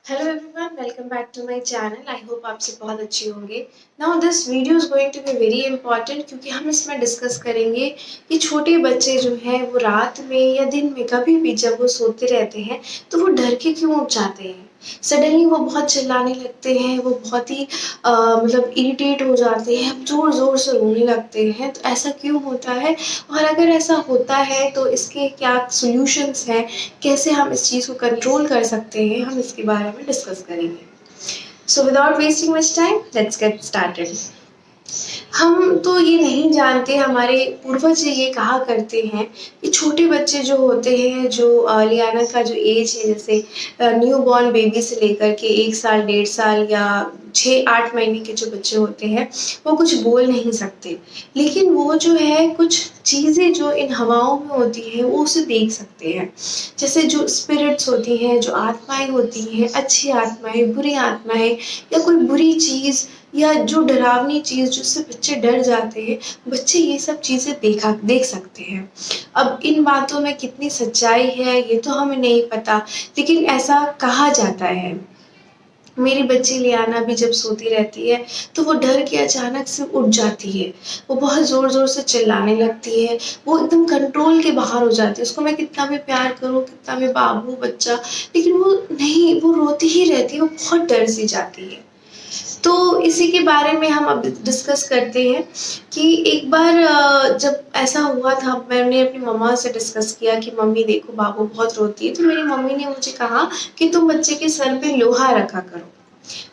Hello everyone, welcome back to my channel. I hope आप सब बहुत अच्छे होंगे. Now this video is going to be very important क्योंकि हम इसमें डिस्कस करेंगे कि छोटे बच्चे जो हैं वो रात में या दिन में कभी भी जब वो सोते रहते हैं तो वो डर के क्यों उठ जाते हैं. सडनली वो बहुत चिल्लाने लगते हैं, वो बहुत ही मतलब इरिटेट हो जाते हैं, जोर जोर से रोने लगते हैं. तो ऐसा क्यों होता है और अगर ऐसा होता है तो इसके क्या सॉल्यूशंस हैं, कैसे हम इस चीज़ को कंट्रोल कर सकते हैं, हम इसके बारे में डिस्कस करेंगे. So without wasting much time let's get started. हम तो ये नहीं जानते, हमारे पूर्वज ये कहा करते हैं कि छोटे बच्चे जो होते हैं, जो लियाना का जो एज है, जैसे न्यू बॉर्न बेबी से लेकर के 1 साल 1.5 साल या 6-8 महीने के जो बच्चे होते हैं वो कुछ बोल नहीं सकते, लेकिन वो जो है कुछ चीज़ें जो इन हवाओं में होती हैं वो उसे देख सकते हैं. जैसे जो स्पिरिट्स होती हैं, जो आत्माएं होती हैं, अच्छी आत्माएं, बुरी आत्माएं या कोई बुरी चीज़ या जो डरावनी चीज़ जिससे बच्चे डर जाते हैं, बच्चे ये सब चीज़ें देख सकते हैं. अब इन बातों में कितनी सच्चाई है ये तो हमें नहीं पता, लेकिन ऐसा कहा जाता है. मेरी बच्ची लियाना भी जब सोती रहती है तो वो डर के अचानक से उठ जाती है, वो बहुत ज़ोर ज़ोर से चिल्लाने लगती है, वो एकदम कंट्रोल के बाहर हो जाती है. उसको मैं कितना भी प्यार करूँ, कितना भी बाबू बच्चा, लेकिन वो नहीं, वो रोती ही रहती है, वो बहुत डर सी जाती है. तो इसी के बारे में हम अब डिस्कस करते हैं कि एक बार जब ऐसा हुआ था, मैंने अपनी मम्मा से डिस्कस किया कि मम्मी देखो बाबू बहुत रोती है. तो मेरी मम्मी ने मुझे कहा कि तुम बच्चे के सर पे लोहा रखा करो.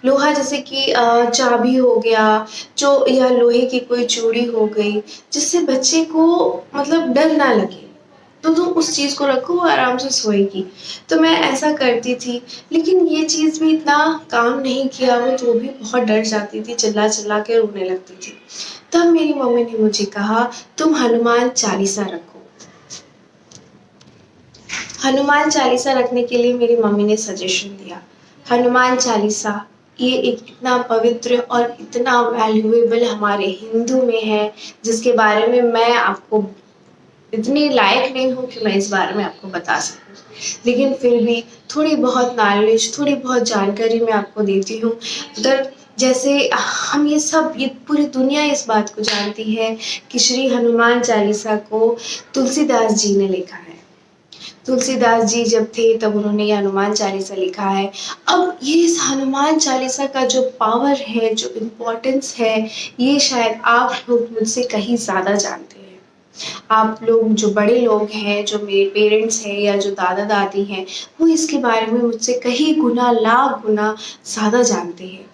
लोहा जैसे कि चाबी हो गया, जो या लोहे की कोई चूड़ी हो गई, जिससे बच्चे को मतलब डर ना लगे. तो तुम उस चीज़ को रखो, वो आराम से सोएगी. तो मैं ऐसा करती थी, लेकिन ये चीज़ भी इतना काम नहीं किया, वो तो भी बहुत डर जाती थी, चिल्ला चिल्ला के रोने लगती थी. तब मेरी मम्मी ने मुझे कहा तुम हनुमान चालीसा रखो. हनुमान चालीसा रखने के लिए मेरी मम्मी ने सजेशन दिया. हनुमान चालीसा ये एक इतना पवित्र और इतना वैल्यूएबल हमारे हिंदू में है, जिसके बारे में मैं आपको इतनी लायक नहीं हूँ कि मैं इस बारे में आपको बता सकूँ, लेकिन फिर भी थोड़ी बहुत नॉलेज, थोड़ी बहुत जानकारी मैं आपको देती हूँ. अगर जैसे हम ये पूरी दुनिया इस बात को जानती है कि श्री हनुमान चालीसा को तुलसीदास जी ने लिखा है. तुलसीदास जी जब थे तब उन्होंने ये हनुमान चालीसा लिखा है. अब ये इस हनुमान चालीसा का जो पावर है, जो इम्पोर्टेंस है, ये शायद आप लोग मुझसे कहीं ज़्यादा जानते हैं. आप लोग जो बड़े लोग हैं, जो मेरे पेरेंट्स हैं या जो दादा दादी हैं, वो इसके बारे में मुझसे कहीं गुना लाख गुना ज़्यादा जानते हैं.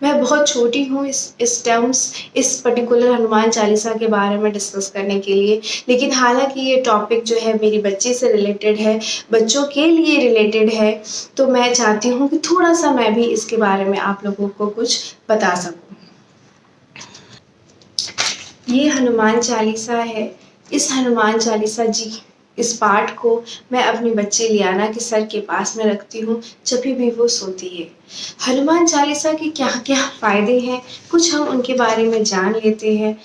मैं बहुत छोटी हूँ इस पर्टिकुलर हनुमान चालीसा के बारे में डिस्कस करने के लिए, लेकिन हालांकि ये टॉपिक जो है मेरी बच्ची से रिलेटेड है, बच्चों के लिए रिलेटेड है, तो मैं चाहती हूँ कि थोड़ा सा मैं भी इसके बारे में आप लोगों को कुछ बता सकूँ. ये हनुमान चालीसा है. इस हनुमान चालीसा जी इस पाठ को मैं अपनी बच्ची लियाना के सर के पास में रखती हूँ जब भी वो सोती है. हनुमान चालीसा के क्या क्या फ़ायदे हैं, कुछ हम उनके बारे में जान लेते हैं.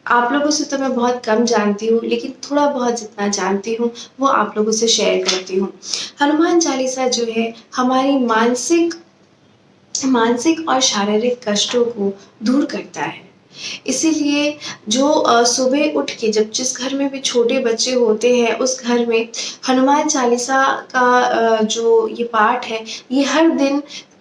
आप लोगों से तो मैं बहुत कम जानती हूँ, लेकिन थोड़ा बहुत जितना जानती हूँ वो आप लोगों से शेयर करती हूँ. हनुमान चालीसा जो है हमारी मानसिक और शारीरिक कष्टों को दूर करता है. इसीलिए जो सुबह उठ के जब जिस घर में भी छोटे बच्चे होते हैं, उस घर में हनुमान चालीसा का जो ये पाठ है, ये हर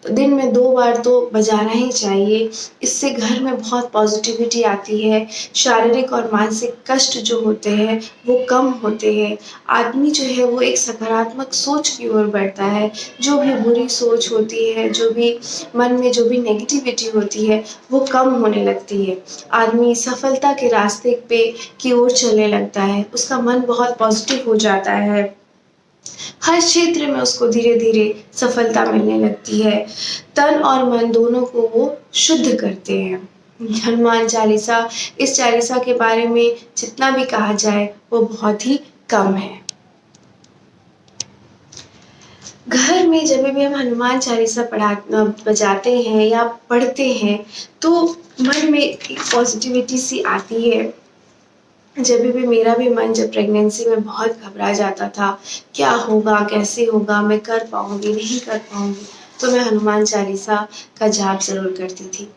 दिन में 2 बार तो बजाना ही चाहिए. इससे घर में बहुत पॉजिटिविटी आती है. शारीरिक और मानसिक कष्ट जो होते हैं वो कम होते हैं. आदमी जो है वो एक सकारात्मक सोच की ओर बढ़ता है. जो भी बुरी सोच होती है, जो भी मन में जो भी नेगेटिविटी होती है, वो कम होने लगती है. आदमी सफलता के रास्ते पे की ओर चलने लगता है. उसका मन बहुत पॉजिटिव हो जाता है. हर क्षेत्र में उसको धीरे धीरे सफलता मिलने लगती है. तन और मन दोनों को वो शुद्ध करते हैं. हनुमान चालीसा, इस चालीसा के बारे में जितना भी कहा जाए वो बहुत ही कम है. घर में जब भी हम हनुमान चालीसा बजाते हैं या पढ़ते हैं तो मन में एक पॉजिटिविटी सी आती है. जब भी मेरा भी मन जब प्रेगनेंसी में बहुत घबरा जाता था, क्या होगा, कैसे होगा, मैं कर पाऊँगी, नहीं कर पाऊँगी, तो मैं हनुमान चालीसा का जाप ज़रूर करती थी।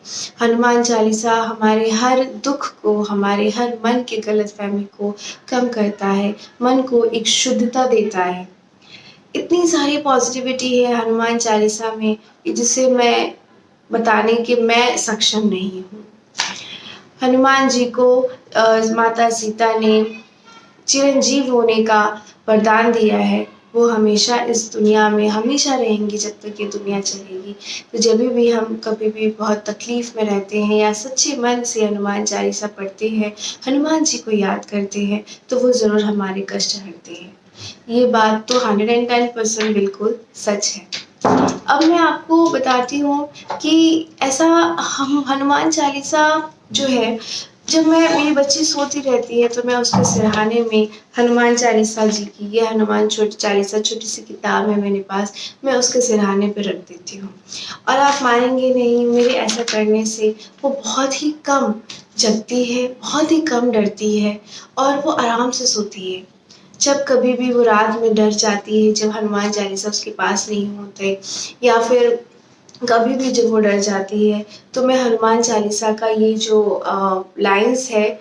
हनुमान चालीसा हमारे हर दुःख को, हमारे हर मन की गलतफ़हमी को कम करता है, मन को एक शुद्धता देता है। इतनी सारी पॉज़िटिविटी है हनुमान चालीसा में कि जिसे मैं बताने कि मैं सक्षम नहीं हूँ। हनुमान जी को माता सीता ने चिरंजीव होने का वरदान दिया है। वो हमेशा इस दुनिया में हमेशा रहेंगी जब तक ये दुनिया चलेगी। तो जब भी हम कभी भी बहुत तकलीफ़ में रहते हैं या सच्चे मन से हनुमान चालीसा पढ़ते हैं, हनुमान जी को याद करते हैं, तो वो ज़रूर हमारे कष्ट हरते हैं। ये बात तो 110% बिल्कुल सच है। अब मैं आपको बताती हूँ कि ऐसा हम हनुमान चालीसा जो है, जब मेरी बच्ची सोती रहती है तो मैं उसके सिरहाने में हनुमान चालीसा जी की, ये हनुमान चालीसा छोटी सी किताब है मेरे पास, मैं उसके सिरहाने पे रख देती हूँ। और आप मानेंगे नहीं, मेरे ऐसा करने से वो बहुत ही कम जगती है, बहुत ही कम डरती है और वो आराम से सोती है। जब कभी भी वो रात में डर जाती है, जब हनुमान चालीसा उसके पास नहीं होते या फिर कभी भी जब वो डर जाती है, तो मैं हनुमान चालीसा का ये जो लाइन्स है,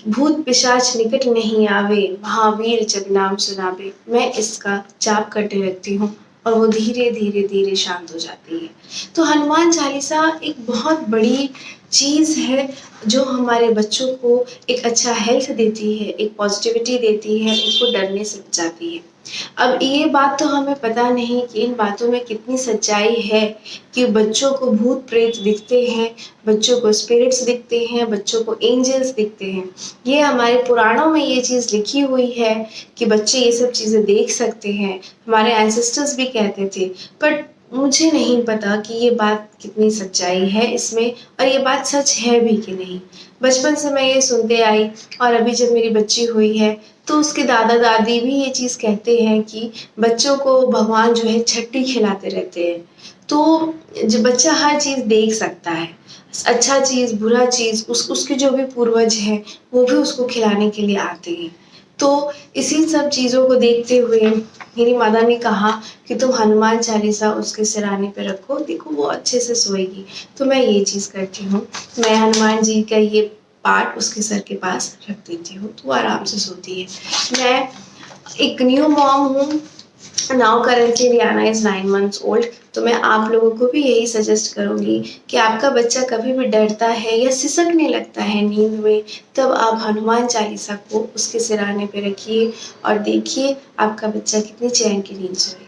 भूत पिशाच निकट नहीं आवे, महावीर जब नाम सुनावे, मैं इसका जाप करते रहती हूँ और वो धीरे धीरे धीरे शांत हो जाती है। तो हनुमान चालीसा एक बहुत बड़ी चीज़ है जो हमारे बच्चों को एक अच्छा हेल्थ देती है, एक पॉजिटिविटी देती है, उनको डरने से बचाती है। अब ये बात तो हमें पता नहीं कि इन बातों में कितनी सच्चाई है कि बच्चों को भूत प्रेत दिखते हैं, बच्चों को स्पिरिट्स दिखते हैं, बच्चों को एंजल्स दिखते हैं। ये हमारे पुराणों में ये चीज़ लिखी हुई है कि बच्चे ये सब चीज़ें देख सकते हैं। हमारे एंसेस्टर्स भी कहते थे, बट मुझे नहीं पता कि ये बात कितनी सच्चाई है इसमें और ये बात सच है भी कि नहीं। बचपन से मैं ये सुनते आई और अभी जब मेरी बच्ची हुई है तो उसके दादा-दादी भी ये चीज़ कहते हैं कि बच्चों को भगवान जो है छट्टी खिलाते रहते हैं। तो जो बच्चा हर चीज़ देख सकता है, अच्छा चीज़, बुरा चीज़, उसके जो भी पूर्वज हैं, वो भी उसको खिलाने के लिए आते हैं। तो इसी सब चीज़ों को देखते हुए मेरी मदर ने कहा कि तुम हनुमान चालीसा उसके सिरहाने पे रखो, देखो वो अच्छे से सोएगी। तो मैं ये चीज़ करती हूँ। मैं हनुमान जी का ये पार्ट उसके सर के पास रख देती हूँ, तो वो आराम से सोती है। मैं एक न्यू मॉम हूँ, now currently Riyana is 9 months old, तो मैं आप लोगों को भी यही सजेस्ट करूँगी कि आपका बच्चा कभी भी डरता है या सिसकने लगता है नींद में, तब आप हनुमान चालीसा को उसके सिरहाने पे रखिए और देखिए आपका बच्चा कितनी चैन की नींद सोएगा।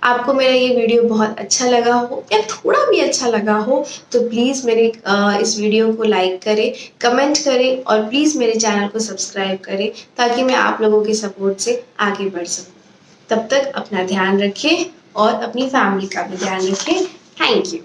आपको मेरा ये वीडियो बहुत अच्छा लगा हो या थोड़ा भी अच्छा लगा हो तो प्लीज़ मेरे इस वीडियो को लाइक करें, कमेंट करें और प्लीज़ मेरे चैनल को सब्सक्राइब करें ताकि मैं आप लोगों के सपोर्ट से आगे बढ़ सकूँ। तब तक अपना ध्यान रखें और अपनी फैमिली का भी ध्यान रखें। Thank you.